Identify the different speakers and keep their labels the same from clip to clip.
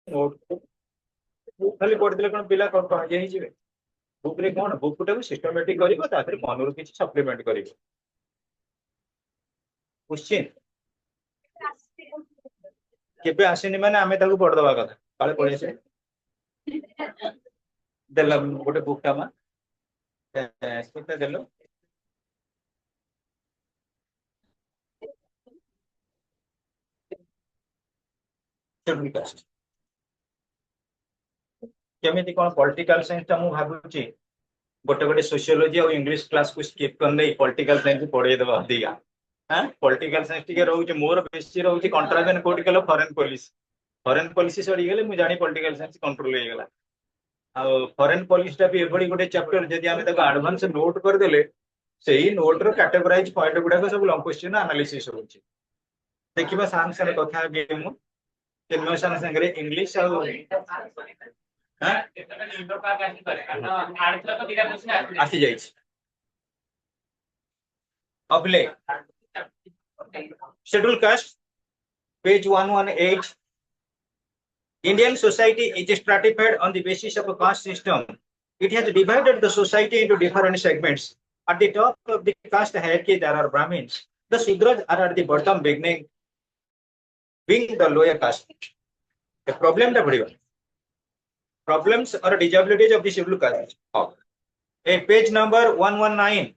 Speaker 1: Note खाली पढ़ते कौन पिला कौन ये ही बुक रे कौन बुक टाକୁ सिस्टमैटिक करिवो तापर मनरु किछि सप्लीमेंट करिवो क्वेश्चन केबे आसेनी माने आमे ताକୁ पढ़ दबा कथा काले पढ़े से देला गोटे बुक टा मा स्क्रिप्ट देलो शेड्यूल कास्ट केमिति कोन पॉलिटिकल साइंस ता मु भाबुची गोटे गोटे सोशियोलॉजी और इंग्लिश क्लास को स्किप करने पॉलिटिकल साइंस पढ़े दबा दिया हां पॉलिटिकल साइंस टिके रहउची मोर बेसी रहउची कंट्राजन पॉलिटिकल फॉरेन पॉलिसी सरी गेले मु जानी पॉलिटिकल साइंस कंट्रोल हो गेला आ फॉरेन पॉलिसी टा भी एभली गोटे चैप्टर जदी आमे तक एडवांस नोट कर देले सेही नोट रो कैटेगराइज पॉइंट गुडा को सब लॉन्ग क्वेश्चन एनालिसिस होउची देखिबा सांग से कथा के मु केनोसन संगरे इंग्लिश आ आसी जाइछ अबले schedule caste page 118 Indian society is stratified on the basis of a caste system. It has divided the society into different segments. At the top of the caste hierarchy, there are Brahmins. The Shudras are at the bottom, being the lower caste. The problem problems or disabilities of the scheduled caste. Page number 119.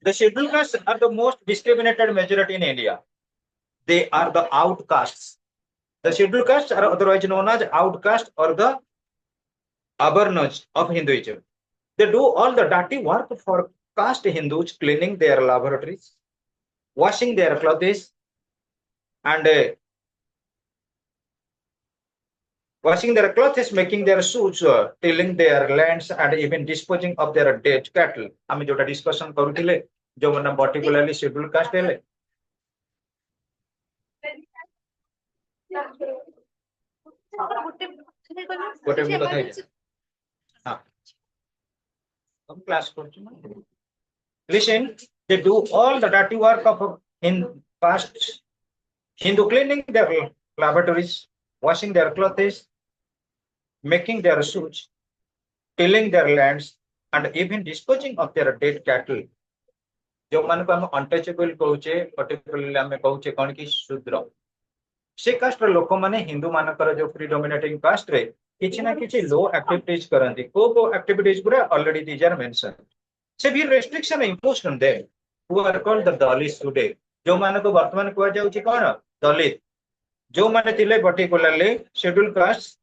Speaker 1: The scheduled castes are the most discriminated majority in India. They are the outcasts. The scheduled castes are otherwise known as outcasts or the avarnas of Hinduism. They do all the dirty work for caste Hindus, cleaning their laboratories, washing their clothes, and making their suits, tilling their lands, and even disposing of their dead cattle. आमे जोटा discussion करूथिले जो मना particularly scheduled caste हेले गोटे भी कथा है हां हम क्लास करछु ना listen they do all the dirty work of in past Hindu, cleaning their laboratories, washing their clothes, making their suits, tilling their lands, and even disposing of their dead cattle. जो मान को हम untouchable कहूचे particularly हम कहूचे कोन की शूद्र से cast लोक माने हिंदू मानकर जो प्रीडोमिनेटिंग कास्ट रे किछि ना किछि लो एक्टिविटीज करंती को एक्टिविटीज पूरा already these are mention severe restriction imposed on them who are called the dalits today जो मान को वर्तमान को जाउची कोन दलित जो माने थिले particularly schedule caste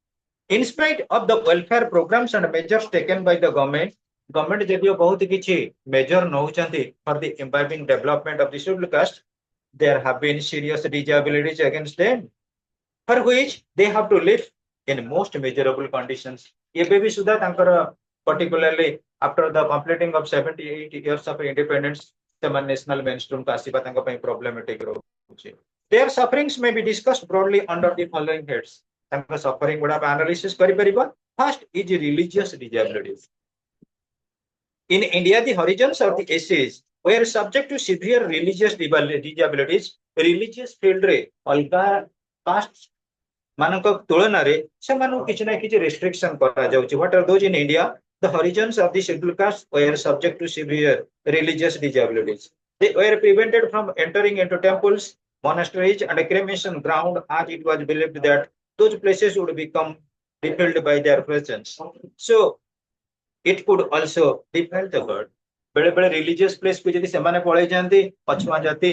Speaker 1: in spite of the welfare programs and measures taken by the government जदियो बहुत किछि major नउचंती for the imbibing development of the scheduled caste there have been serious disabilities against them for which they have to live in most miserable conditions एबे भी सुधा तांकर particularly after the completing of 78 years of independence the national mainstream का आसीबा तांका पई problematic रहउची their sufferings may be discussed broadly under the following heads तांका suffering गुडा analysis करि परिबा first is religious disabilities in India the origins of the SCs were subject to severe religious disabilities religious field रे अलगा cast मानक तुलना रे से मानु किछ ना किछ restriction करा जाउची what are those in India the origins of the scheduled caste were subject to severe religious disabilities they were prevented from entering into temples monasteries and cremation ground as it was believed that those places would become defiled by their presence so it could also defile the god बेले बेले religious place को जदी सेमाने पळै जानती पछुआ जाती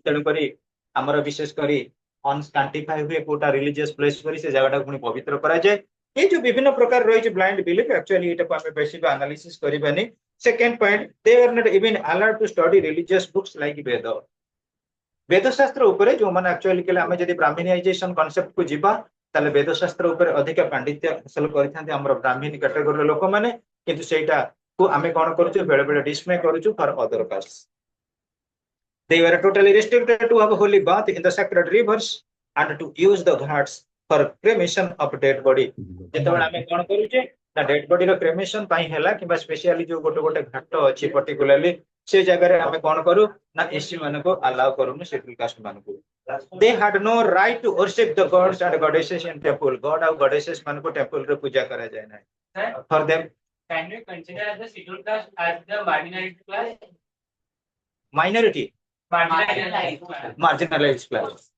Speaker 1: तण करी हमर विशेष करी अनस्कांटिफाई हुए कोटा रिलीजियस प्लेस करी से जगह पुनी पवित्र करा जाय ये जो विभिन्न प्रकार रही ब्लाइंड बिलीफ एक्चुअली एटा को हमें बेसिक एनालिसिस करिबानी second point they are not even allowed to study religious books like Veda Shastra ऊपर जो माने एक्चुअली केले हमें जदी ब्राह्मणीयजेशन कांसेप्ट को जिबा ताले वेद शास्त्र ऊपर अधिक पांडित्य हासिल करिथांते हमर ब्राह्मणी कैटेगरी लोक माने किंतु सेटा को हमें कोन करूछु बेले बेले डिस्मे करूछु for other caste they were totally restricted to have holy bath in the sacred rivers and to use the ghats for cremation of dead body जेतबे हमें कोन करूचे ना डेड बॉडी रो क्रेमेशन पाई हैला किबा स्पेशली जो गोटे गोटे घाट अछि पर्टिकुलरली से जगह रे हमें कोन करू ना एससी माने को अलाउ करूनु शेड्यूल कास्ट माने को they had no right to worship the gods and goddesses in temple. God and goddesses man ko temple re puja kara jai na. For them,
Speaker 2: can we consider the scheduled caste as the marginalized class?
Speaker 1: Minority,
Speaker 2: Marginalized class.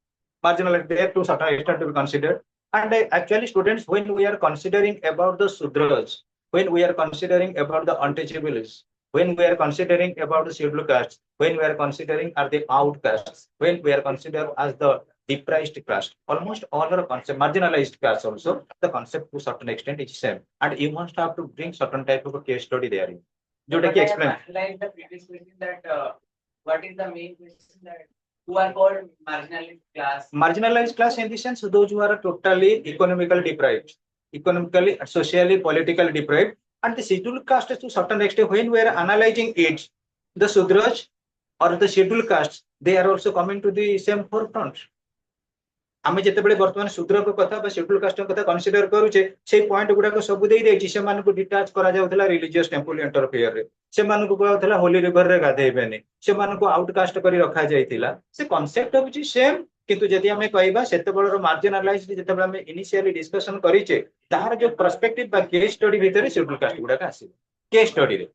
Speaker 1: marginalized there to certain extent to be considered. And actually, students, when we are considering about the Sudras, when we are considering about the untouchables, when we are considering about the scheduled castes, when we are considering are the outcasts, when we are considered as the deprived caste, almost all are concept marginalized caste also. The concept to certain extent is same, and you must have to bring certain type of a case study there.
Speaker 2: But I explain. Like the previous question that what is the main question that who are called marginalized class?
Speaker 1: Marginalized class in the sense those who are totally economically deprived, economically, socially, politically deprived, and the scheduled caste to certain extent when we are analyzing it, the Sudras or the scheduled castes, they are also coming to the same forefront. आमे जेतेबेले वर्तमान शूद्र को कथा बा schedule caste कथा consider करूचे से point गुडा को सब देई देछि से मान को डिटाच करा जाउथला रिलीजियस टेंपल इंटरफेयर रे से मान को कहउथला होली रिवर रे गाधेबेनी से मान को आउटकास्ट करी रखा जाइथिला से कांसेप्ट होछि सेम किंतु जदि हमें कहबा सेतेबेले रो मार्जिनलाइज्ड जेतेबेले हमें इनिशियली डिस्कशन करिचे तार जो पर्सपेक्टिव बा केस स्टडी भितरे शेड्यूल कास्ट गुडा का आसी केस स्टडी रे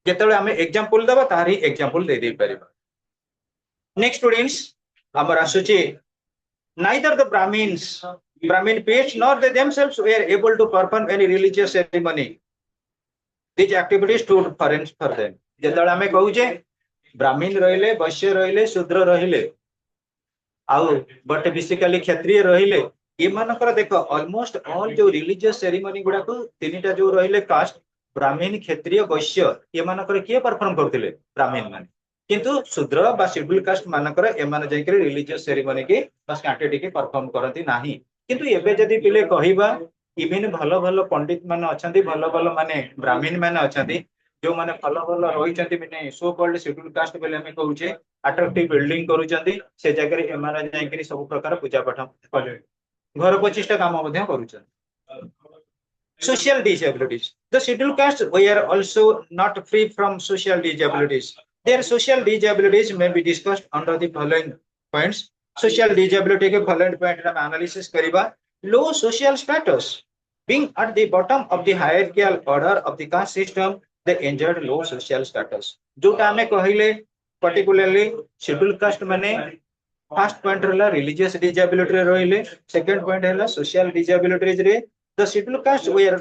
Speaker 1: जेतेबेले हमें एग्जांपल दबा तार ही एग्जांपल दे परिबा नेक्स्ट स्टूडेंट्स हमर आसुची neither the Brahmin priests nor they themselves were able to perform any religious ceremony. These activities stood foreign for them. जेतବେଳେ ଆମେ କହୁଛେ ବ୍ରାହ୍ମଣ ରହିଲେ ବୈଶ୍ୟ ରହିଲେ ଶୂଦ୍ର ରହିଲେ ଆଉ ବଟ ବେସିକାଲି କ୍ଷତ୍ରିୟ ରହିଲେ ଏମାନଙ୍କର ଦେଖ ଅଲମୋଷ୍ଟ ଅଲ ଯୋଉ ରିଲିଜିୟସ ସେରିମନି ଗୁଡାକୁ ତିନିଟା ଯୋଉ ରହିଲେ କାଷ୍ଟ ବ୍ରାହ୍ମଣ କ୍ଷତ୍ରିୟ ବୈଶ୍ୟ ଏମାନଙ୍କର କିଏ ପରଫର୍ମ କରୁଥିଲେ ବ୍ରାହ୍ମଣ ମାନେ किंतु शूद्र बा शेड्यूल कास्ट मानकर एमाने जाय करे रिलीजियस सेरेमनी के बस कांटेडी के परफॉर्म करती नाही किंतु एबे जदी पिले कहिबा इवन भलो भलो पंडित माने अछंती भलो भलो माने ब्राह्मण माने अछंती जो माने भलो भलो रहिचंती माने सो कॉल्ड शेड्यूल कास्ट बेले हमें कहूचे अट्रैक्टिव बिल्डिंग करूचंती से जगह रे एमाने जाय करे सब प्रकार पूजा पाठ करे घर प्रतिष्ठा काम मध्ये करूचंती social disabilities the scheduled caste were also not free from social disabilities. Their social disabilities may be discussed under the following points. Social disability के following point हम analysis करिबा low social status being at the bottom of the hierarchical order of the caste system they enjoyed low social status जोटा हमें कहिले particularly scheduled caste माने first point रहला religious disability रे रहिले second point हैला social disabilities रे the scheduled caste were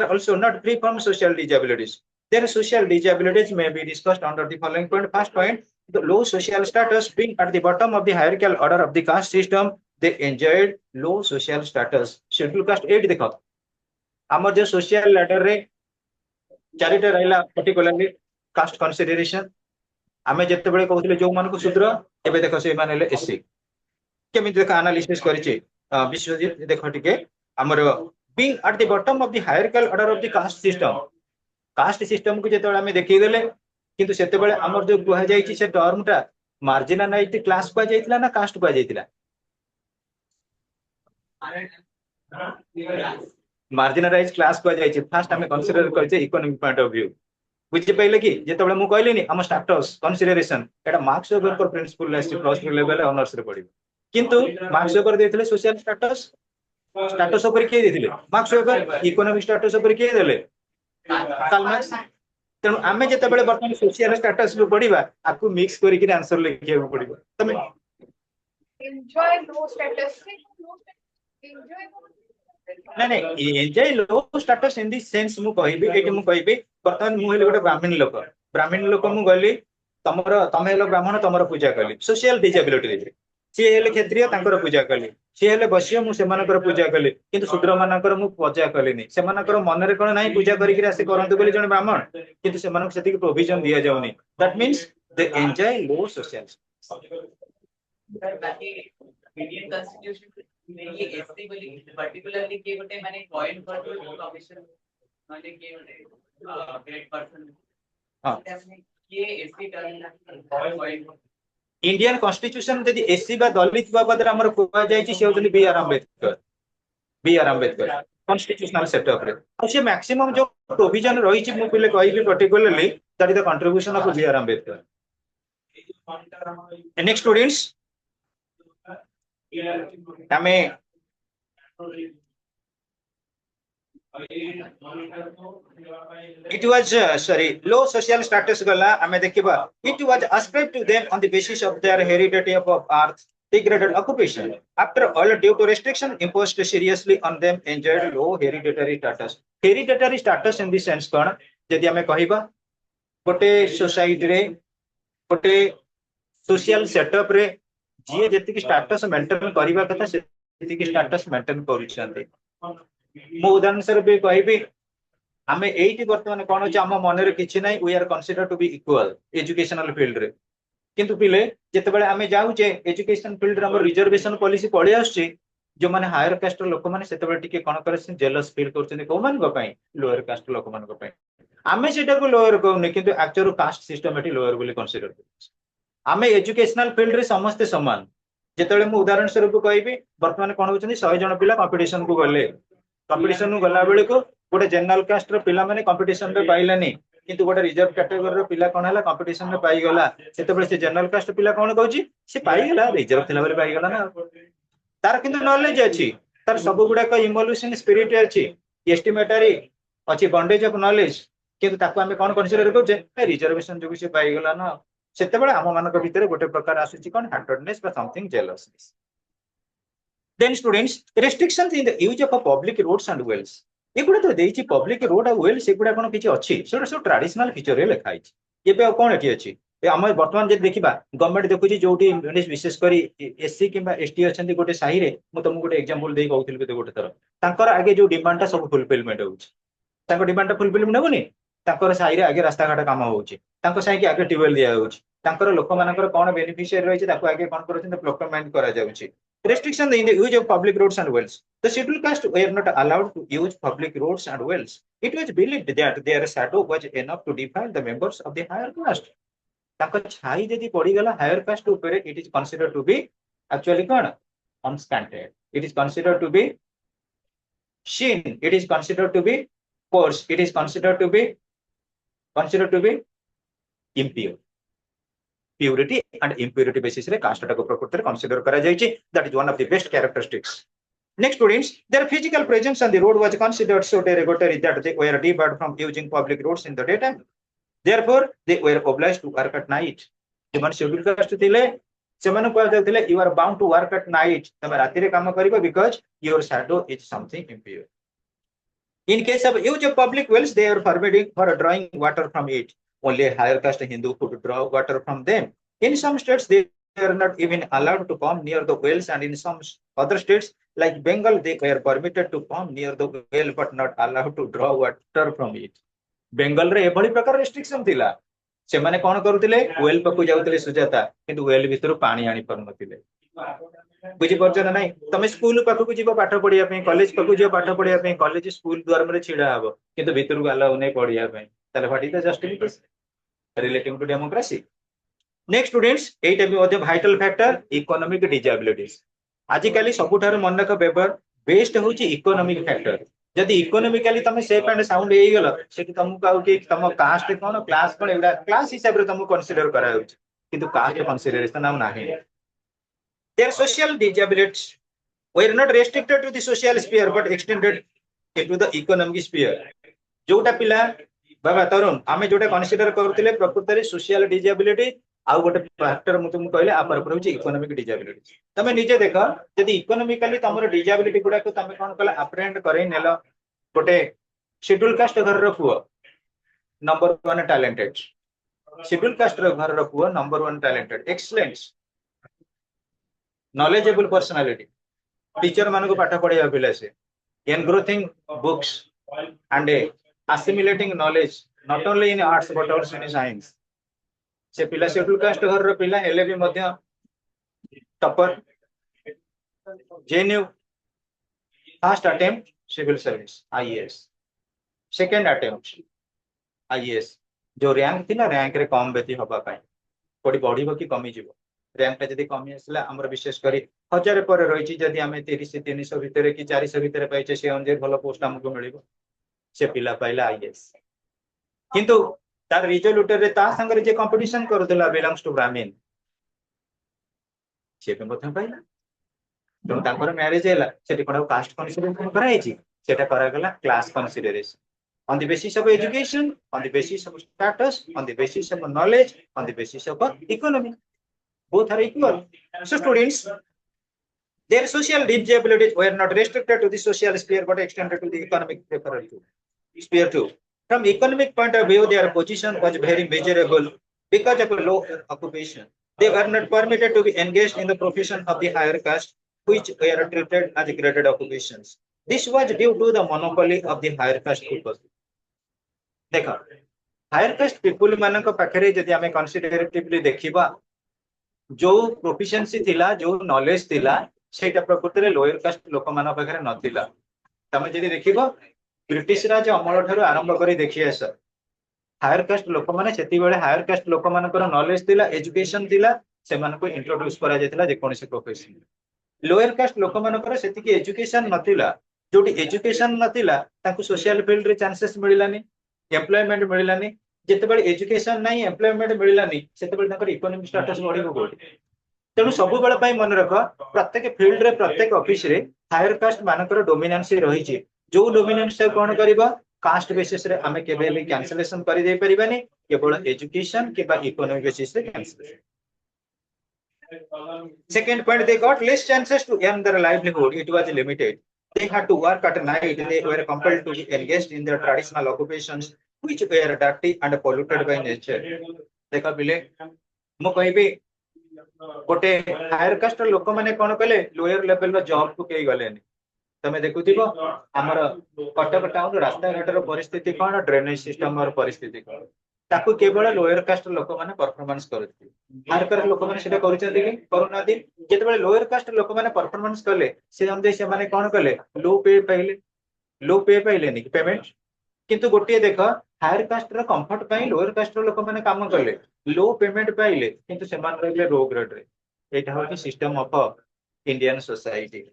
Speaker 1: also not free from social disabilities. Their social disabilities may be discussed under the following point. First point, the low social status being at the bottom of the hierarchical order of the caste system, they enjoyed low social status. Scheduled caste 8 देखो हमर जो social ladder रे चारिटा रहला particularly caste consideration आमे जत्ते बेले कहउथिले जो मान को शूद्र एबे देखो से मान ले एससी केमि देखो एनालिसिस करिचे विश्वजीत देखो टिके हमर being at the bottom of the hierarchical order of the caste system caste system को जेतेबेले हमें देखि देले किंतु सेतेबेले हमर जो गुहा जाईची से टर्मटा मार्जिनलाइज्ड क्लास को जाईतिला ना कास्ट को जाईतिला मार्जिनलाइज्ड क्लास को जाईची फर्स्ट हमें कंसीडर करछे इकोनॉमिक पॉइंट ऑफ व्यू बुझि पइले कि जेतेबेले मु कहलिनी हम स्टेटस कंसीडरेशन एटा मार्क्स ओवर पर principle last plus 2 level honours रे पडिबो किंतु मार्क्स ओवर देथिले सोशल स्टेटस स्टेटस ऊपर के देथिले मार्क्स ओवर इकोनॉमिक स्टेटस ऊपर के देले तेणु आमे जेतेबेले बर्तमान सोशल स्टेटस रो पढिबा आकु मिक्स करि कि आंसर लिखिया पडिबो तमे
Speaker 3: एन्जॉय लो स्टेटस
Speaker 1: नहीं नहीं enjoy low status in the sense मु कहबी एटी मु कहबी बर्तमान मु हेले गोटे ब्राह्मण लोक मु गली तमरो तमे हेलो ब्राह्मण तमरो पूजा कली सोशल डिसेबिलिटी रे सी हेले क्षत्रिय तांकर पूजा कली सी हेले बसियो मु सेमानकर पूजा कली किंतु शूद्र मानकर मु पूजा कलिनी सेमानकर मन रे कोन नाही पूजा करी कि आसे करंतु बोली जण ब्राह्मण किंतु सेमानक सेति प्रोविजन दिया जाउनी that means they enjoy low social
Speaker 2: Indian constitution में ये एसटी बोली पर्टिकुलरली के गोटे माने पॉइंट पर कमीशन माने के गोटे ग्रेट पर्सन हां ये ST term point
Speaker 1: Indian constitution यदि एससी बा दलित बाबद हमर कोआ जाईची से होतली B R Ambedkar constitutional setup रे और से मैक्सिमम जो प्रोविजन रही छी मु पहिले कहबी particularly that is the contribution of B R Ambedkar next students आमे it was sorry low social status gala ame dekhiba it was ascribed to them on the basis of their heredity of earth degraded occupation after all due to restriction imposed seriously on them enjoyed low hereditary status in the sense kon jodi ame kahiba gote society रे gote social setup रे जी जेतिक status maintain करबा कथा सेतिक status maintain करूछन्ते मो उदाहरण स्वरूप कहबी आमे eighty वर्तमान कोन होची हम मनरे किछि नै we are consider to be equal educational field रे किंतु पिले जेतेबेले आमे जाउचे एजुकेशन फील्ड रे हमर रिजर्वेशन पॉलिसी पळे आछी जो माने हायर कास्ट लोक माने सेतेबेले टिके कोन करछन जेलस फील करछन को मान गो पई लोअर कास्ट लोक मान गो पई आमे सेटा को लोअर कहउनी किंतु actual caste system eighty lower बोली कंसीडर करछ आमे एजुकेशनल फील्ड रे समस्त समान जेतेबेले मु उदाहरण स्वरूप कहबी वर्तमान कोन होचनी 100 जन पिला कंपटीशन को गले कंपटीशन गला बेले को गोटे जनरल कास्ट रो पिला माने कंपटीशन रे पाइलानी किंतु गोटे रिजर्व कैटेगरी रो पिला कोन हला कंपटीशन रे पाई गला सेतेबेले से जनरल कास्ट पिला कोन कहूची से पाई गला रिजर्व थिला बेले पाई गला ना तार किंतु नॉलेज अछि तार सब गुडा को इवोल्यूशन स्पिरिट अछि एस्टिमेटरी अछि बॉन्डेज ऑफ नॉलेज किंतु ताको हमें कोन कंसीडर करछे रिजर्वेशन जो से पाई गला ना सेतेबेले हम मानक भितरे गोटे प्रकार आसुची कोन हार्टेडनेस बा something जेलसनेस then students restrictions in the use of public roads and wells एगुडा तो देइची पब्लिक रोड आ वेल सेगुडा कोन किछि अछि सेटा सब ट्रेडिशनल फीचर रे लिखा अछि एबे कोन एठी अछि ए हम वर्तमान जे देखिबा गवर्नमेंट देखुची जोटी विशेष करी एससी किबा एसटी अछंती गोटे साही रे मु तुमको गोटे एग्जांपल देई कहउथिल के गोटे तर तांकर आगे जो डिमांड ता सब फुलफिलमेंट होउची तांको डिमांड ता फुलफिलमेंट होबनी तांकर साही रे आगे रास्ता घाट काम होउची तांको साही के आगे ट्यूबवेल दिया होउची तांकर लोक मानकर कोन बेनिफिशियरी रहिछि ताको आगे कोन करछन प्रोक्योरमेंट करा जाउची restriction in the use of public roads and wells the scheduled caste were not allowed to use public roads and wells it was believed that their shadow was enough to define the members of the higher caste ताको छाई जदी पड़ी गला higher cast ऊपर it is considered to be actually cone unscanted it is considered to be seen it is considered to be coarse it is considered to be impure purity and impurity basis रे caste टाको प्रकृति रे consider करा जायछि that is one of the best characteristics next students their physical presence on the road was considered so derogatory that they were debarred from using public roads in the daytime therefore they were obliged to work at night जेमन schedule caste थिले semen को जाउथिले you are bound to work at night तमे राति रे काम करिवो because your shadow is something impure in case of use of public wells they are forbidden for drawing water from it only higher caste Hindu could draw water from them. In some states, they are not even allowed to come near the wells, and in some other states, like Bengal, they were permitted to come near the well, but not allowed to draw water from it. Bengal रे एभली प्रकार restriction थिला से माने कोन करूतिले well पकु जाउतिले सुजाता किंतु well भितर पानी आनी परनतिले बुझी परछन नै तमे स्कूल पकु जीव पाठ पढिया पे कॉलेज पकु जीव पाठ पढिया पे कॉलेज स्कूल द्वार में छिडा हबो किंतु भितर को अलाउ नै पढिया पे तले फाटी त justification relating to democracy next students एटा भी मध्य वाइटल फैक्टर इकोनॉमिक डिसेबिलिटीज आजिकली सबुठार मन रख पेपर बेस्ट होची इकोनॉमिक फैक्टर जदि इकोनॉमिकली तमे सेफ एंड साउंड हेई गेलो सेठी तुमको काउ कि तम कास्ट कोन क्लास कोन एडा क्लास हिसाब रे तुमको कंसीडर करा होची किंतु कास्ट कंसीडरेशन नाउ नाही their social disabilities were not restricted to the social sphere but extended into the economic sphere जोटा पिला बाबा तरुण आमे जोटा कंसीडर करथिले प्रकृति रे सोशल डिसेबिलिटी आउ गोटे फैक्टर मु तुम कहले आ पर होची इकोनॉमिक डिसेबिलिटी तमे निजे देखो यदि इकोनॉमिकली तमरो डिसेबिलिटी गुडा को तमे कोन कला अप्रेंड करै नेलो गोटे शेड्यूल कास्ट घर रो पुओ नंबर 1 टैलेंटेड शेड्यूल कास्ट रो घर रो पुओ number 1 talented excellence knowledgeable personality teacher मान को पाठ पढ़िया पिला से engrossing books and assimilating knowledge not only in arts but also in science से पिला शेड्यूल कास्ट घर रो पिला एले भी मध्य topper JNU first attempt civil service IAS second attempt IAS जो रैंक थी ना रैंक रे कम बेती होबा पाई कोडी बढ़िबो कि कमी जीवो रैंक ता जदी कमी आसला हमर विशेष करी 1000 पर रहिची जदी हमें 30 से 300 भीतर कि 400 भीतर पाइचे से अनुसार भलो पोस्ट हमको मिलिबो से पिला पाइला आईएएस किंतु तार रिजल्ट रे ता संग रे जे कंपटीशन करथला बिलोंग्स टू ब्राह्मण से पे मथन पाइला ତେଣୁ ତାଙ୍କର ମ୍ୟାରେଜ ହେଲା ସେଠି କଣ କାଷ୍ଟ କନସିଡରେସନ କରାଯାଇଛି ସେଟା କରାଗଲା class କନସିଡରେସନ on the basis of education, on the basis of status, on the basis of knowledge, on the basis of economy. Both are equal. So students, their social disabilities were not restricted to the social sphere but extended to the economic sphere too. From economic point of view, their position was very miserable because of a low occupation. They were not permitted to be engaged in the profession of the higher caste, which were treated as graded occupations. This was due to the monopoly of the higher caste people. देखो higher cast people मानक पाखरे जदि आमे कंसीडरेटिवली देखिबा जो proficiency थिला जो knowledge थिला सेटा प्रकृति रे लोअर कास्ट लोक मान पाखरे नथिला तमे जदि देखिबो ब्रिटिश राज अमल ठारू आरंभ करी देखि आस हायर कास्ट लोक माने सेति बेले हायर कास्ट लोक मानकर नॉलेज थिला एजुकेशन थिला से मानको इंट्रोड्यूस करा जेतिला जे कोनसे प्रोफेशन लोअर कास्ट लोक मानकर सेति की एजुकेशन नथिला जोटी एजुकेशन नथिला ताकू सोशल फील्ड रे चांसेस मिलिलानी एम्प्लॉयमेंट मिलानी जिते एजुकेशन नहीं एम्प्लॉयमेंट मिलानी से इकोनॉमिक स्टेटस बढ़िबो कोठी तेणु सब बेले मन रख प्रत्येक फील्ड रे प्रत्येक ऑफिस रे हायर कास्ट मानकर डोमिनेंस रही जो डोमिनेंस कौन करबा कास्ट बेसिस रे आमे केबे भी कैंसलेशन करि दे परिबानी केवल एजुकेशन के इकोनॉमिक बेसिस रे cancellation second point they got less chances to earn their livelihood it was limited they had to work at night they were compelled to be engaged in their traditional occupations which were dirty and polluted by nature देखा बिले मु कहबी गोटे higher cast लोक माने कोन कले lower level रो job को केई गलेनी तमे देखुथिबो हमर कटक टाउन रास्ता घाटर परिस्थिति कोन ड्रेनेज सिस्टम और परिस्थिति कोन ताकू केवल लोअर कास्ट लोक माने परफॉर्मेंस करथि हायर कास्ट लोक माने सेटा करूचंती कि करूनादी जेतेबेले लोअर कास्ट लोक माने परफॉर्मेंस करले से हम से माने कोन कले लो पे पाइले नि पेमेंट किंतु गोटे देख हायर कास्ट रो कंफर्ट पई लोअर कास्ट रो लोक माने काम करले लो पेमेंट पाइले किंतु सेमान रहले रो ग्रेड रे एटा होची system of Indian society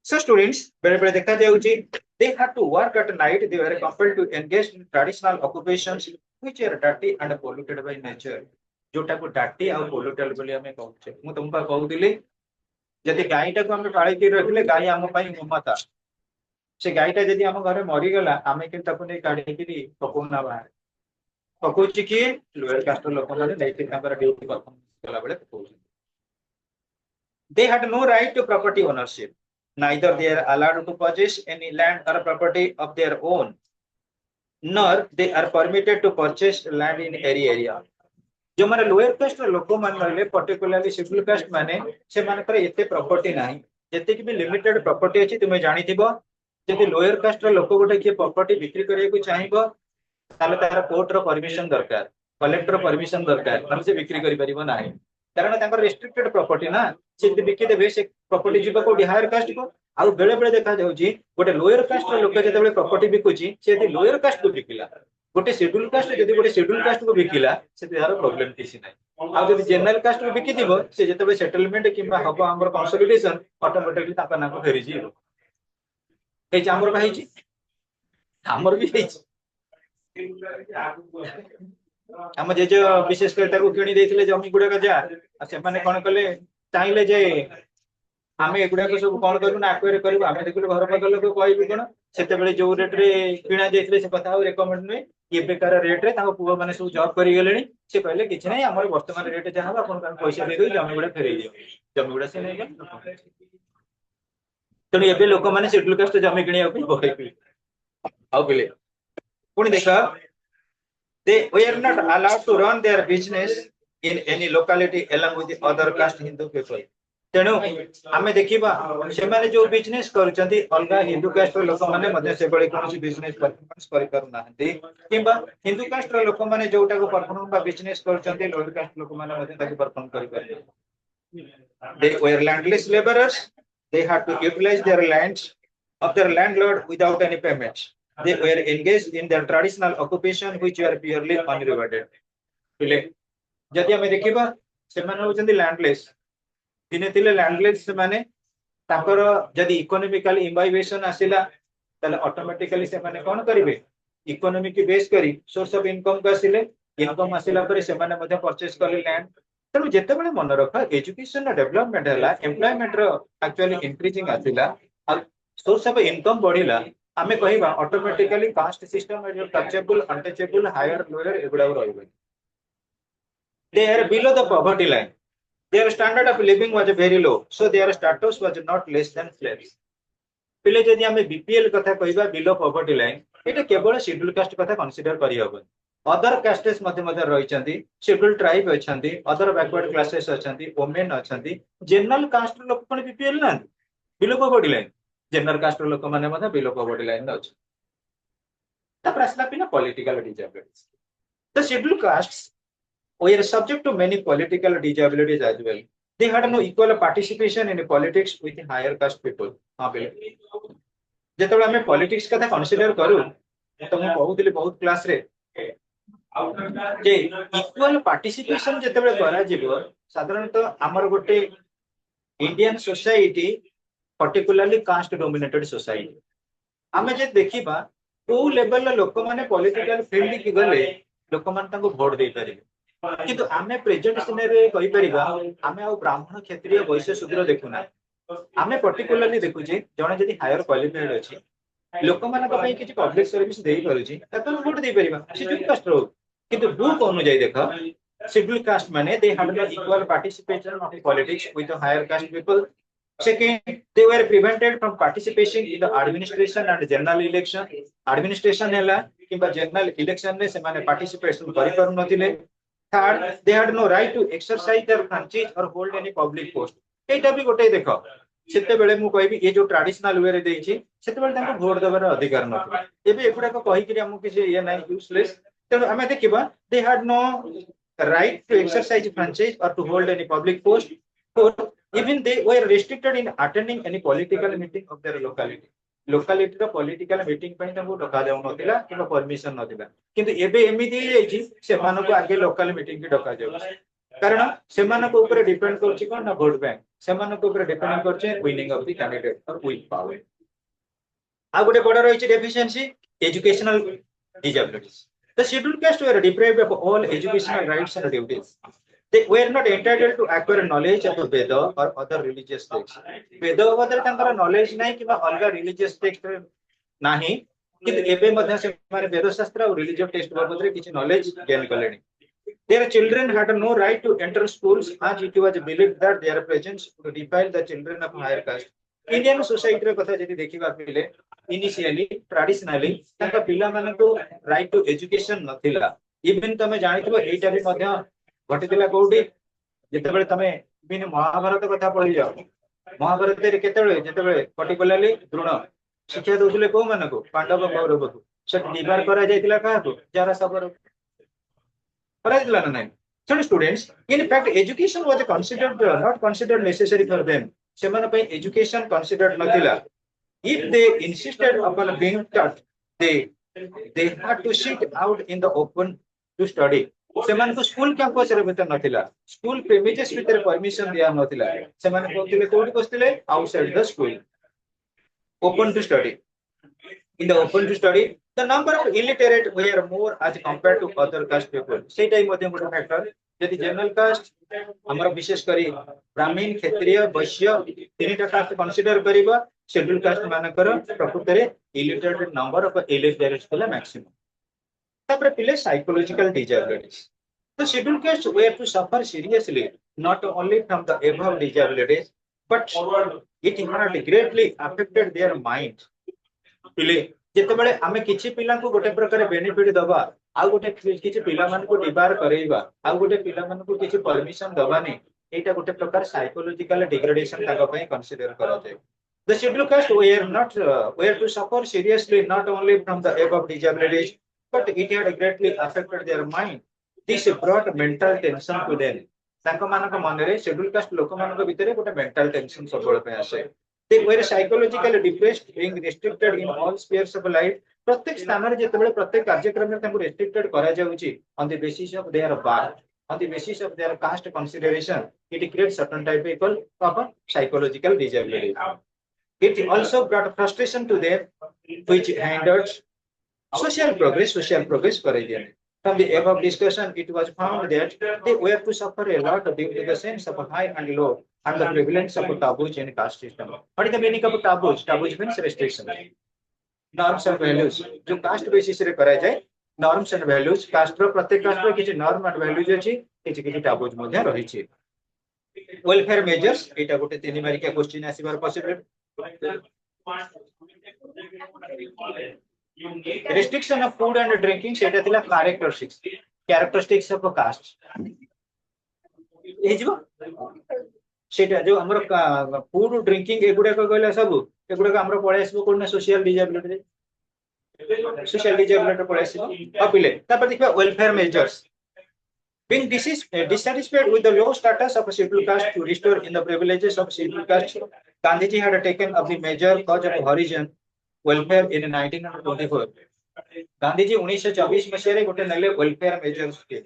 Speaker 1: So students, बेले देखा जाउची they had to work at night they were compelled to engage in traditional occupations which are dirty and polluted by nature जोटा को dirty और polluted बोली हमें कहउछे मु तुमपा कहउतिली जदि गायटा को हम पाळी के रखले गाय हम पई ममता से गायटा जदि हम घरे मरी गला हमें कि ताको नै काढी कि पकोना बाहर पकोची कि लोअर कास्ट लोक माने नै कि ताकर ड्यूटी परफॉर्म कला बेले पकोची they had no right to property ownership neither they are allowed to possess any land or property of their own nor they are permitted to purchase land in any area जो माने lower caste लोक मान रहले particularly schedule caste माने से मानकर एते property नाही जते कि भी लिमिटेड प्रॉपर्टी अछि तुमे जानिथिबो जति लोअर कास्ट लोक गोटे कि प्रॉपर्टी बिक्री करिया को चाहिबो ताले तार कोर्ट रो परमिशन दरकार कलेक्टर परमिशन दरकार नसे से बिक्री करि परिबो नाही कारण तांकर रेस्ट्रिक्टेड प्रॉपर्टी ना से बिक्री देबे से प्रॉपर्टी जीवा को हायर कास्ट को आ बेले बेले देखा जाउची गोटे लोअर कास्ट लोक जते बेले प्रॉपर्टी बिकुची से यदि लोअर कास्ट को बिकिला गोटे शेड्यूल कास्ट जदि गोटे शेड्यूल कास्ट को बिकिला से तार प्रॉब्लम किसी नाही आ जदि जनरल कास्ट को बिकि दिबो से जते बेले सेटलमेंट किबा हबो हमर कंसोलिडेशन ऑटोमेटिकली ताका नाम फेरि जीवो ए हमर भाईची हमर भी हेची हम जे विशेष कर ताको किणी देथिले जमी गुडा का जा से माने कोन कले चाहिले जे आमे एगुडा को सब कोन करू ना एक्वायर करू आमे देखले घर पाख लोक कहबी कोन सेते बेले जो रेट रे किणा देथिले से कथा रेकमेंड नै ये बेकार रेट रे ताको पुओ माने सब जॉब करी गेलेनी से कहले किछ नै हमर वर्तमान रेट जा हबा अपन पैसा दे दो जमी गुडा फेरै दियो जमी गुडा से नै गेल तने एबे लोक माने शेड्यूल कास्ट जमी किणिया को कहबी आउ बेले पुणी देखा they were not allowed to run their business in any locality along with the other caste Hindu people. तेणु आमे देखिबा से माने जो बिजनेस करचंती अलगा हिंदू कास्ट रो लोक माने मध्य से बळे कोनसी बिजनेस परफॉर्मेंस करि करू नाहंती किबा हिंदू कास्ट रो लोक माने जोटा को परफॉर्मेंस बा बिजनेस करचंती लोअर कास्ट लोक माने मध्य ताकि परफॉर्म करि पारे they were landless laborers they had to utilize their lands of their landlord without any payment they were engaged in their traditional occupation which were purely unrewarded पिले जदि हमें देखिबा से माने होचंती लैंडलेस दिने तिले लैंडलेस से माने ताकर जदि इकोनॉमिकल इम्बाइवेशन आसिला तले ऑटोमेटिकली से माने कोन करिवे इकोनॉमी की बेस करी सोर्स ऑफ इनकम का आसिले इनकम आसिला पर से माने मध्ये परचेस करले लैंड तेणु जिते बड़े मन रख एजुकेशन डेवलपमेंट है एम्प्लॉयमेंट एक्चुअली इंक्रीजिंग आसिला सोर्स ऑफ इनकम बढ़िला आमे कहबा ऑटोमेटिकली कास्ट सिस्टम जो टचेबल अनटचेबल हायर लोअर एगुडा रहइबे they are below the poverty line their standard of living was very low so their status was not less than slaves पिले जदि आमे BPL कथा कहबा बिलो पॉवर्टी लाइन एटा केवल schedule caste कथा consider करि हबन अदर कास्टेस मध्य रहिचंती शेड्यूल ट्राइब अछंती अदर बैकवर्ड क्लासेस अछंती वुमेन अछंती जनरल कास्ट लोक पण बीपीएल ना below poverty line general caste लोक माने मधा बिलो पॉवर्टी लाइन अछ तापर असला पिना political disabilities the schedule castes were subject to many political disabilities as well they had no equal participation in politics with higher caste people हां बिल्कुल जेतबे हमें politics कथा कंसीडर करू तो मैं कहूतली बहुत क्लास रे जे इक्वल पार्टिसिपेशन जेतबे करा जिवो साधारणतः हमर गोटे Indian society particularly caste dominated society हमें जे देखिबा को लेवल लोक माने पॉलिटिकल फील्ड की गले लोक मान ताको वोट दे पारिबे किंतु आमे प्रेजेंट सिनेरियो कहि परिबा आमे आ ब्राह्मण क्षत्रिय वैश्य शूद्र देखुना आमे पर्टिकुलरली देखुची जणे जदी हायर क्वालिफाइड अछि लोक मानक पई किछि पब्लिक सर्विस देई करूची ततो वोट दे परिबा शेड्यूल कास्ट रो किंतु बुक अनुଯାयी देखो शेड्यूल कास्ट माने they had the equal participation of politics with the higher caste people second they were prevented from participating in the administration and general election administration hela किबा general election ने से माने participation करि पर नथिले third they had no right to exercise their franchise or hold any public post एटा भी गोटे देखो सेते बेले मु कहबी ये जो ट्रेडिशनल वे रे देछि सेते बेले ताको वोट देबार अधिकार नथिला एबे एपुडा को कहि कि हमु किसी ये नै यूजलेस त हमें देखिबा they had no right to exercise franchise or to hold any public post or even they were restricted in attending any political meeting of their locality रो पॉलिटिकल मीटिंग पई ताको डका जाउ नथिला किबा परमिशन नथिला किंतु एबे एमिति हेछि से मानको आगे लोकल मीटिंग के डका जाउ कारण से मानको ऊपर डिपेंड करछि कोन ना वोट बैंक से मानको ऊपर डिपेंड करछि विनिंग ऑफ द कैंडिडेट और विथ पावर आ गोटे बडा रहिछि deficiency educational disabilities the schedule caste were deprived of all educational rights and duties they were not entitled to acquire knowledge of Veda or other religious texts Veda बदल तंकर knowledge नाही किबा अलगा religious text नाही किंतु एबे मध्ये से मारे वेद शास्त्र और religious text बाबत रे किछि knowledge गेन कलेनी their children had no right to enter schools as it was believed that their presence would defile the children of higher caste Indian society रे कथा जति देखिबा पिले initially traditionally तंका पिला मानको right to education नथिला even तमे जानिथबो एटा भी मध्ये घटितला कोडी जेतेबेले तमे बिन महाभारत कथा पढि जाओ महाभारत रे केतेबेले जेतेबेले पर्टिकुलरली द्रोण शिक्षा दोसले को मानको पांडव कौरव को से डिवार करा जायतिला का को जारा सबर करा दिला ना नहीं so students in fact education was considered not considered necessary for them सेमान पे education considered नथिला if they insisted upon being taught they had to sit out in the open to study सेमान को school campus रे भीतर नथिला school premises भीतर permission दिया नथिला सेमान कोथिले कोठी बसतिले outside the school open to study in the open to study the number of illiterate were more as compared to other caste people सेटा ही मध्ये मोटा फैक्टर यदि जनरल कास्ट हमर विशेष करी ब्राह्मण क्षत्रिय वैश्य तीनटा कास्ट कंसीडर करिबा शेड्यूल कास्ट मानकर प्रकृत रे illiterate number of illiterates होला मैक्सिमम तापर पिले psychological disabilities the scheduled castes were to suffer seriously not only from the above disabilities but it had greatly affected their mind पिले जेते बेले हमें किछि पिला को गोटे प्रकार बेनिफिट दबा आ गोटे किछि पिला मान को डिबार करैबा आ गोटे पिला मान को किछि परमिशन दबानी एटा गोटे प्रकार साइकोलॉजिकल डिग्रेडेशन ताका पई कंसीडर करा जाय the scheduled caste were to suffer seriously not only from the above disabilities but it had greatly affected their mind this brought mental tension to them ताका मानक मन रे शेड्यूल कास्ट लोक मानक भितरे गोटे मेंटल टेंशन सबल पे आसे they were psychologically depressed being restricted in all spheres of life प्रत्येक स्थान रे जेते बेले प्रत्येक कार्यक्रम में तांको रेस्ट्रिक्टेड करा जाउची on the basis of their birth on the basis of their caste consideration it creates certain type of psychological disability it also brought frustration to them which hindered social progress करे दिया From the above discussion, it was found that they were to suffer a lot due to the sense of high and low and the prevalence of taboos in caste system. What is the meaning of taboos? Taboos means restriction. Norms and values. जो caste basis रे करा जाए, norms and values. Caste रो प्रत्येक caste रो किसी norm and values अछि, किसी taboos मध्य रही छी. Welfare measures. इटा गोटे तीन मारिका question आसीबार possible. Restriction of food and drinking सेटा थिला characteristics of caste. एजिबो सेटा जो हमर फूड ड्रिंकिंग एगुडा को कहला सब एगुडा को हमर पळे आसीबो कोन सोशल डिसेबिलिटी पळे आसीबो अपिले तापर देखबा welfare measures being dissatisfied with the low status of a scheduled caste to restore in the privileges of scheduled caste. Gandhiji had taken up the major cause of Harijan welfare in 1924. Gandhiji 1924 मसीह रे गोटे नले welfare measures के.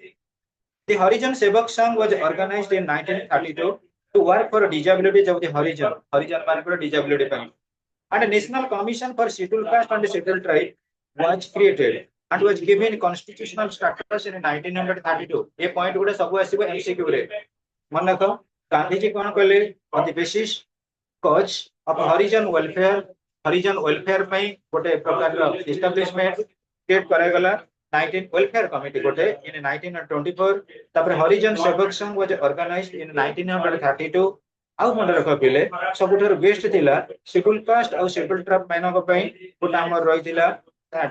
Speaker 1: The Harijan Sevak Sangh was organized in 1932 to work for disabilities of the Harijan. Harijan मान पर disability ପାଇଁ. And a National Commission for Scheduled Caste and Scheduled Tribe was created and was given constitutional status in 1932. ये point गुडे सब आसीबो MCQ रे. मन रखो गांधीजी कोन कहले on the basis cause of Harijan welfare ପାଇଁ गोटे प्रकार establishment create करा गला 19 welfare committee गोटे in 1924. तापर Harijan Sevak Sangh was organized in 1932. आउ मन रखो पिले सबुठार बेस्ट थिला scheduled caste और scheduled tribe मानक ପାଇଁ गोटा हमर रहिथिला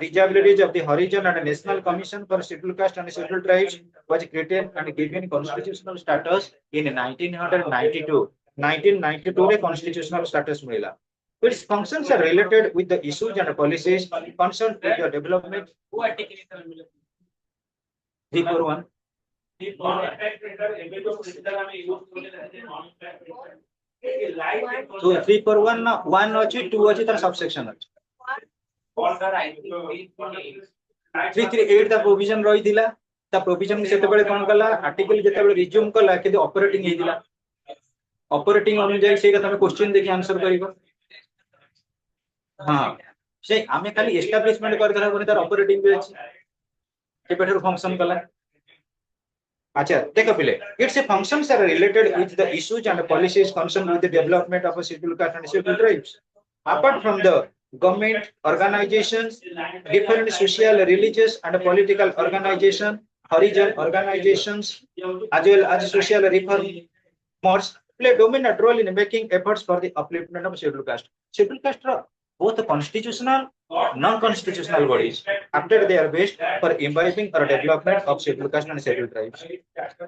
Speaker 1: disabilities of the Harijan and National Commission for Scheduled Caste and Scheduled Tribes was created and given constitutional status in 1992. 1992 रे constitutional status मिला. Its functions are related with the issues and policies concerned with the development. 341. So 341 ना 1 अछि 2 अछि तर subsection अछि. 338 दा provision रही दिला ता प्रोविजन सेते बेले कोन कला आर्टिकल जेते बेले रिज्यूम कला कि ऑपरेटिंग हे दिला ऑपरेटिंग अनुसार से कथा में क्वेश्चन देखि आंसर करिवो हां से आमे खाली एस्टैब्लिशमेंट कर देला तार ऑपरेटिंग भी अछि के बेटर फंक्शन कला. अच्छा देखो पिले it's a functions are related with the issues and policies concern with the development of scheduled caste and scheduled tribes. Apart from the government organizations, different social, religious and political organizations, Harijan organizations, as well as social reformers play dominant role in making efforts for the upliftment of scheduled caste. Scheduled caste are both constitutional, non-constitutional bodies acted their best for imbibing or development of scheduled caste and scheduled tribes.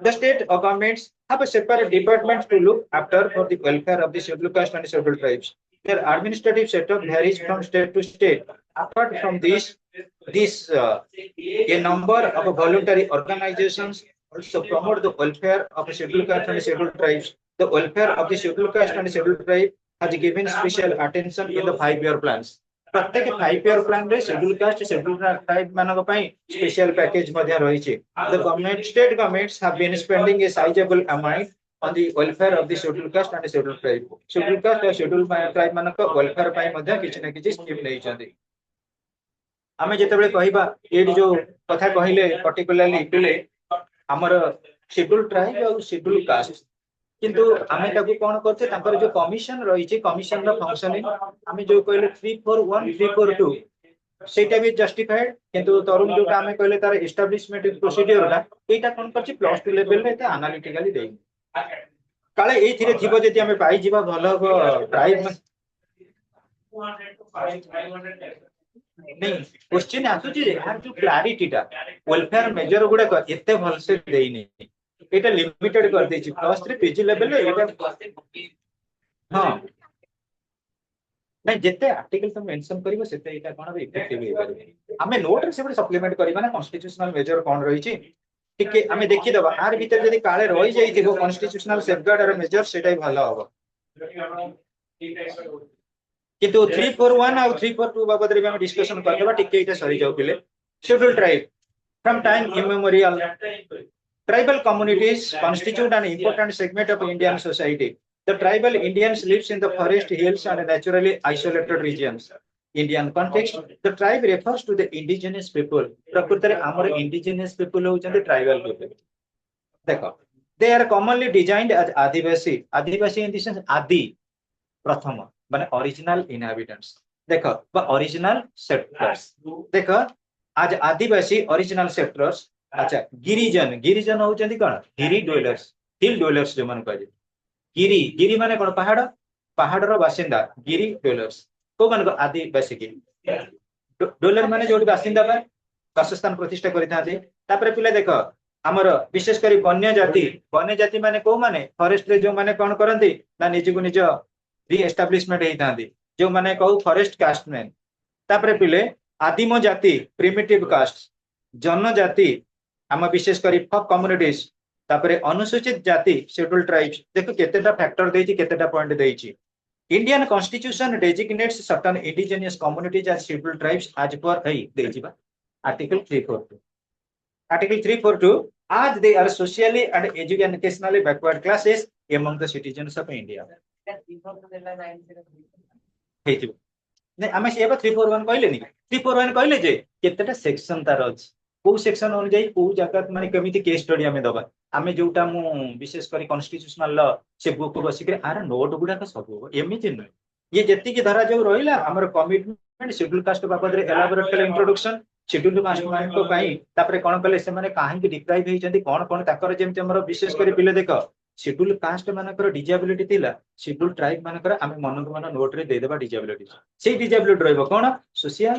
Speaker 1: The state governments have a separate department to look after for the welfare of the scheduled caste and scheduled tribes. Their administrative setup varies from state to state. Apart from this, a number of voluntary organizations also promote the welfare of scheduled caste and scheduled tribes. The welfare of the scheduled caste and scheduled tribe has given special attention in the 5-year plans. प्रत्येक 5-year plan रे scheduled caste scheduled tribe मानक पई special package मध्य रही छै. The state governments have been spending a sizable amount on the welfare of the scheduled caste and scheduled tribe. Scheduled caste and scheduled tribe मानक welfare पई मध्य किछि न किछि scheme नै छथि. आमे जेते बेले कहिबा एडी जो कथा कहिले पर्टिकुलरली पिले हमर scheduled tribe और scheduled caste किंतु आमे ताकू कोन करते तापर जो कमिशन रही छै कमिशन रो फंक्शनिंग आमे जो कहले 341 342 सेटा भी जस्टिफाइड किंतु तरुण जो आमे कहले तार एस्टैब्लिशमेंट प्रोसीजर ला एटा कोन करछि प्लस 2 लेवल रे एटा एनालिटिकली देई काले एई थिरे थिबो जति आमे पाई जिबा भलो ट्राइब नहीं क्वेश्चन आसुची यार जो क्लैरिटीटा वेलफेयर मेजर गुडा को एते भल से देई नै एटा लिमिटेड कर देछि प्लस 3 पीजी लेवल एटा हां नहीं जेते आर्टिकल तुम मेंशन करिवो सेते एटा कोन इफेक्टिव हे परबे हमें नोट रे से सप्लीमेंट करबा ना कॉन्स्टिट्यूशनल मेजर कोन रही छी ठीक है हमें देखि दबा आर भीतर जदी काळे रही जाई थिबो कॉन्स्टिट्यूशनल सेफगार्ड और मेजर सेटा ही भलो हबो किंतु 341 और 342 बाबत रे हम डिस्कशन करबा ठीक है एटा सरी जाऊ पिले schedule tribe from time immemorial tribal communities constitute an important segment of Indian society. The tribal Indians lives in the forest, hills and naturally isolated regions. Indian context, the tribe refers to the indigenous people. प्रकृତରେ ଆମର indigenous people होउଛନ୍ତି tribal people. देखो, they are commonly designed as Adivasi. Adivasi in the sense आदि प्रथम माने original inhabitants. देखो बा original settlers. देखो आज आदिवासी original settlers. अच्छा गिरिजन गिरिजन होउଛନ୍ତି कोन हिल dwellers. हिल dwellers जो मन कहजे. गिरी गिरी माने कोन पहाड़ पहाड़र बासिंदा गिरी dwellers. को मान को आदिवासी की डोलर माने जोडी बासिंदा बा वासस्थान प्रतिष्ठा करिथाते तापर पिले देखो हमर विशेष करी वन्य जाति माने को माने फॉरेस्ट रे जो माने कोन करंती ना निज को निज री एस्टैब्लिशमेंट हेइतांती जो माने कहू फॉरेस्ट कास्टमैन तापर पिले आदिम जाति प्रिमिटिव कास्ट जनजाति हम विशेष करी फक कम्युनिटीज तापर अनुसूचित जाति शेड्यूल्ड ट्राइब्स देखो केतेटा फैक्टर देछि केतेटा पॉइंट देछि Indian Constitution designates certain indigenous communities as scheduled tribes as per Article 342. Article 342, as they are socially and educationally backward classes among the citizens of India. ଆମେ ସେ 341 କହିଲେନି 341 କହିଲେ ଯେ କେତେଟା ସେକ୍ସନ ତାର ଅଛି କୋଉ ସେକ୍ସନ ଅନୁଯାୟୀ କୋଉ ଜାଗା ମାନେ କେମିତି କେस स्टडी ଆମେ दबा ଆମେ जोटा मु विशेष करी कॉन्स्टिट्यूशनल ल से बुक को बसिक आर नोट गुडा का सब एमिति न ये जति की धारा जो रहिला हमर कमिटमेंट शेड्यूल कास्ट बाबद रे एलाबोरेट कले इंट्रोडक्शन शेड्यूल कास्ट मान को पई तापर कोन कले से माने काहे की डिप्राइव हे जंती कोन कोन ताकर जेमति हमर विशेष करी पिले देखो शेड्यूल कास्ट मानकर डिजेबिलिटी थिला शेड्यूल ट्राइब मानकर आमे मन को मन नोट रे दे देबा डिजेबिलिटी से डिजेबिलिटी रहबो कोन सोशल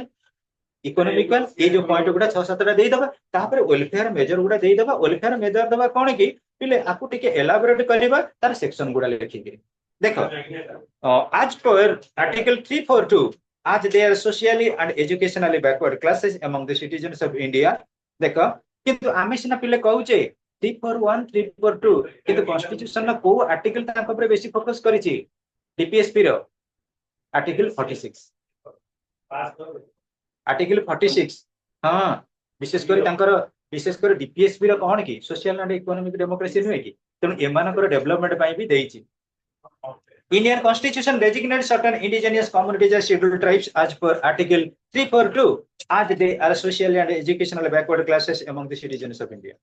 Speaker 1: इकोनॉमिकल ये जो पॉइंट गुडा 6-7 टा दे दबा तापर वेलफेयर मेजर गुडा दे दबा वेलफेयर मेजर दबा कोन की पिले आकु टिके एलाबोरेट करबा तार सेक्शन गुडा लिखि के देखो आज पर article 342 as they are socially and educationally backward classes among the citizens of India देखो किंतु आमे सिना पिले कहूचे 341 342 किंतु कॉन्स्टिट्यूशन ना को आर्टिकल ताको पर बेसी फोकस करिछि डीपीएसपी रो आर्टिकल 46 आर्टिकल 46 हां विशेष कर डीपीएसपी रो कोन की सोशल एंड इकोनॉमिक डेमोक्रेसी नुए की तनु एमानकर डेवलपमेंट पाई भी देइछि Indian Constitution designates certain indigenous communities as scheduled tribes as per Article 342 as they are socially and educationally backward classes among the citizens of India.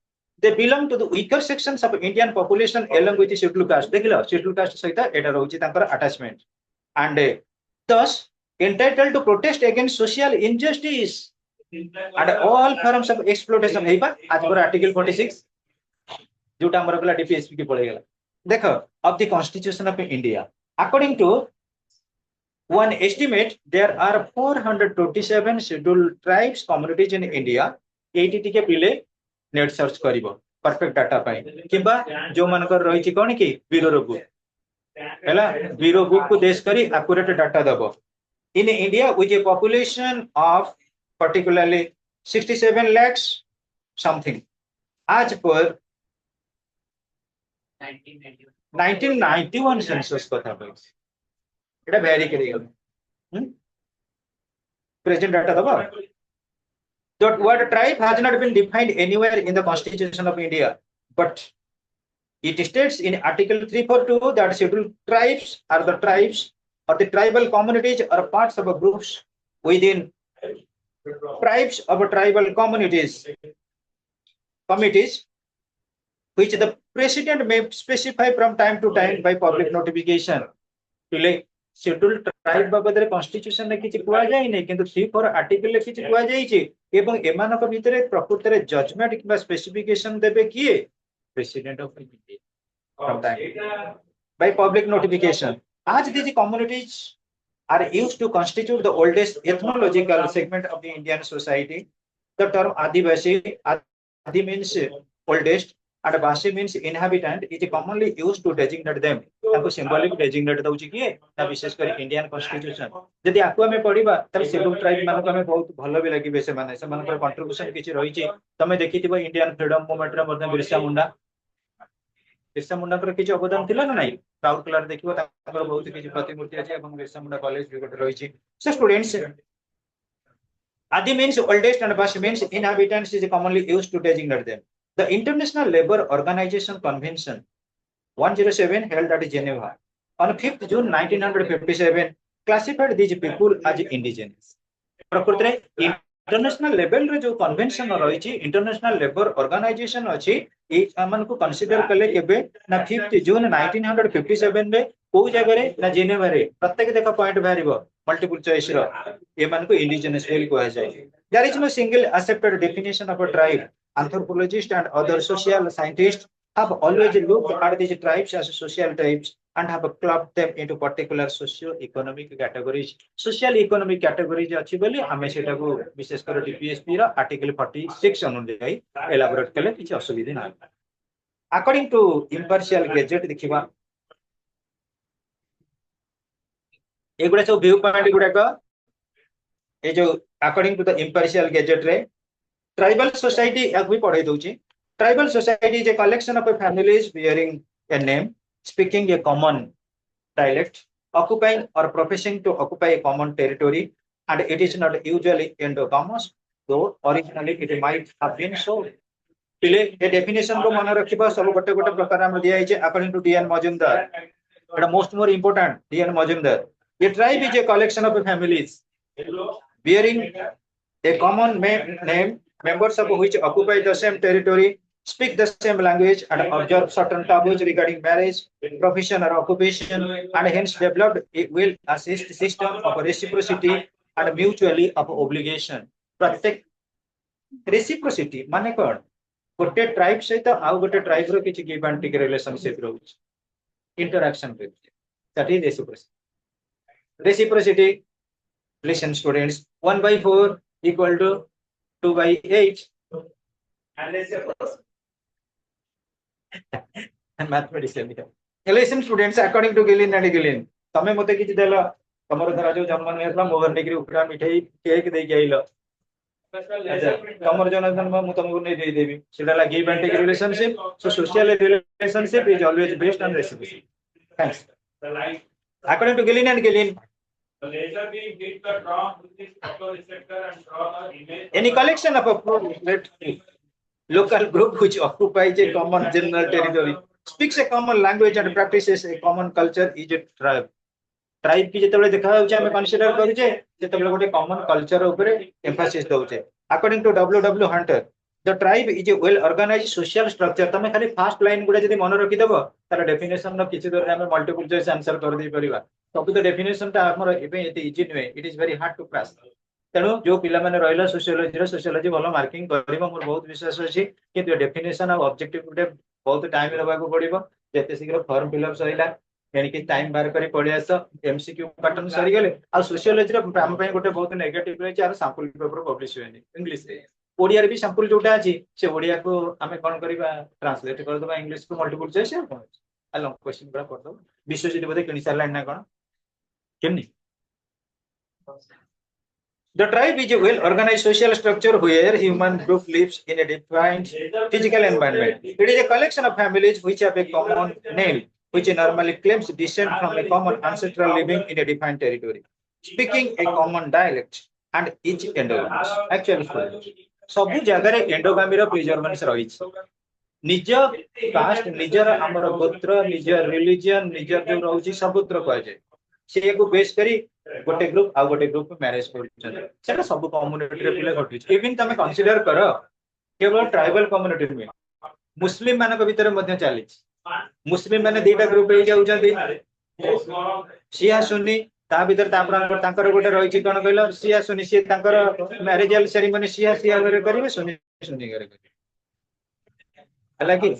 Speaker 1: They belong to the weaker sections of Indian population along with the scheduled caste. देखिलो scheduled caste सहित एटा रहउछि तांकर attachment and thus entitled to protest against social injustice and all forms of exploitation हेबा as per Article 46 जोटा हमर पला DPSP के पळे गेला देखो of the Constitution of India. According to one estimate, there are 427 scheduled tribes communities in India. 80 के पिले नेट सर्च करिवो परफेक्ट डाटा पाई किबा जो मानकर रही छि कोन की बीरो बुक हैला बीरो बुक को देश करी एक्यूरेट डाटा दबो in India with a population of particularly 67 lakhs something as per 1991 census कथा बस एटा वेरी करियो प्रेजेंट डाटा दबा that word tribe has not been defined anywhere in the Constitution of India but it states in Article 342 that scheduled tribes are the tribes or the tribal communities or parts of groups within tribes of tribal communities which the president may specify from time to time by public notification. पिले scheduled tribe बाबद रे constitution रे किछि कुआ जाय नै किंतु 34 article रे किछि कुआ जाय छि एवं एमानक भितरे प्रकृत रे जजमेंट किबा स्पेसिफिकेशन देबे किए president of India from time by public notification as these communities are used to constitute the oldest ethnological segment of the Indian society. The term Adi means oldest and Basi means inhabitant is commonly used to designate them. ताको symbolic designate दउछि कि ना विशेष कर Indian constitution यदि आकु हमें पढिबा त schedule tribe मानको हमें बहुत भलो भी लागिबे से माने मानकर कंट्रीब्यूशन किछि रहि छि तमे देखिथिबो इंडियन फ्रीडम मूवमेंट रे मध्य बिरसा मुंडा कर किछि अवदान थिला ना नाही प्राउड कलर देखिबो ताकर बहुत किछि प्रतिमूर्ति अछि एवं बिरसा मुंडा कॉलेज भी गटे रहि छि so students Adi means oldest and Basi means inhabitants is commonly used to designate them. The International Labour Organization Convention 107 held at Geneva on 5th June 1957 classified these people as indigenous. प्रकृति international level रे जो convention रही international labour organisation अच्छी मन को consider कले केबे ना 5 जून 1957 रे को जगह रे ना जिनेवा रे प्रत्येक देखा पॉइंट बाहरिबो मल्टीपल चॉइस रो ए मन को इंडिजिनस वेल को जाय there is no single accepted definition of a tribe anthropologists and other social scientists have always looked at these tribes as social types and have clubbed them into particular socio-economic categories. Socio-economic categories अच्छी बोली हमें सेटा को विशेष कर DPSP रा article 46 अनुसार elaborate कले किछ असुविधा ना अकॉर्डिंग टू इम्पार्शियल गैजेट देखिबा एगुडा सब व्यू पॉइंट गुडा का ए जो according to the impartial gazette रे ट्राइबल सोसाइटी एक भी पढ़े दोची tribal society is a collection of families bearing a name speaking a common dialect, occupying or professing to occupy a common territory, and it is not usually endogamous, though originally it might have been so. पिले ये definition को मन रखिबा सब गोटे गोटे प्रकार हम दिया है according to D.N. Majumdar. But most more important, D.N. Majumdar. A tribe is a collection of families bearing a common name, members of which occupy the same territory, speak the same language, and observe certain taboos regarding marriage, profession, or occupation, and hence developed a well-assessed system of reciprocity and mutually of obligation. प्रत्येक reciprocity माने कौन गोटे tribe सहित आउ गोटे tribe रो किछि give and take relationship रहउछ interaction with that is reciprocity. Reciprocity, listen students, 1/4 equal to 2/8 and mathematics listen students, according to Gillen and Gillen तमे मते किछि देला तमरो धरा जो जन्म ने असला मोहर नेकरी उपरा मिठाई केक दे गइलो अच्छा तमरो जन्म जन्म मु तमको नै दे देबी सेडाला give and take relationship so social relationship is always based on reciprocity thanks according to Gillen and Gillen
Speaker 4: the laser beam hit the drum with its photoreceptor and draw the image.
Speaker 1: Any collection of a local group which occupies a common general territory, speaks a common language and practices a common culture is a tribe. Tribe की जेतबेले देखा होउचे हमें consider करूचे जेतबेले गोटे common culture ऊपर Mphasis दोउचे. According to W.W. Hunter, the tribe is a well organized social structure. तमे खाली first line गुडा जदी मन रखि देबो तार डेफिनेशन न किछि दर हमें मल्टीपल चॉइस आंसर कर दे परिबा. सब तो डेफिनेशन ता हमर एबे एते इजी नुए, it is very hard to cross. तेणु जो पिला माने रहिला सोशियोलॉजी भलो मार्किंग करिबो मोर बहुत विश्वास अछि कि डेफिनेशन और ऑब्जेक्टिव गुडे बहुत टाइम लेबाको पड़िबो जेते शीघ्र फॉर्म फिलअप सहिला यानी कि टाइम बार करी पड़ी आस एमसीक्यू पैटर्न सरी गले आ सोशियोलॉजी रे हम पय गोटे बहुत नेगेटिव रही आर सैंपल पेपर पब्लिश होनी इंग्लिश रे ओडिया रे भी सैंपल जोटा अछि से ओडिया को हमें कोन करबा ट्रांसलेट कर दबा इंग्लिश को मल्टीपल चॉइस है कोन आ लॉन्ग क्वेश्चन बड़ा कर दो विश्वजित बोले किनि सार लाइन ना कोन केमनी. The tribe is a well-organized social structure where human group lives in a defined physical environment. It is a collection of families which have a common name, which normally claims descent from a common ancestral living in a defined territory, speaking a common dialect, and each endogamous. Actually, सबु जगह रे endogamy रो प्रिजर्वेंस रहिछ. निज cast निजर हमर गोत्र निजर religion निजर जो रहउची सबुत्र कह जाय से को बेस करी गोटे ग्रुप आ गोटे ग्रुप मैरिज करछन सेटा सब कम्युनिटी रे पिले घटिछ. इवन तमे कंसीडर कर केवल ट्राइबल कम्युनिटी में मुस्लिम मानक भीतर मध्ये चालिछ. मुस्लिम माने दुटा ग्रुप हे जाउछन्ती शिया सुन्नी ता भीतर तांकर गोटे रहिछि कोन कहलो शिया सुन्नी से तांकर मैरिजल सेरेमनी शिया शिया घरे करिवे सुन्नी सुन्नी घरे करिवे हालांकि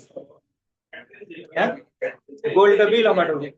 Speaker 1: गोल्ड बिल अमाउंट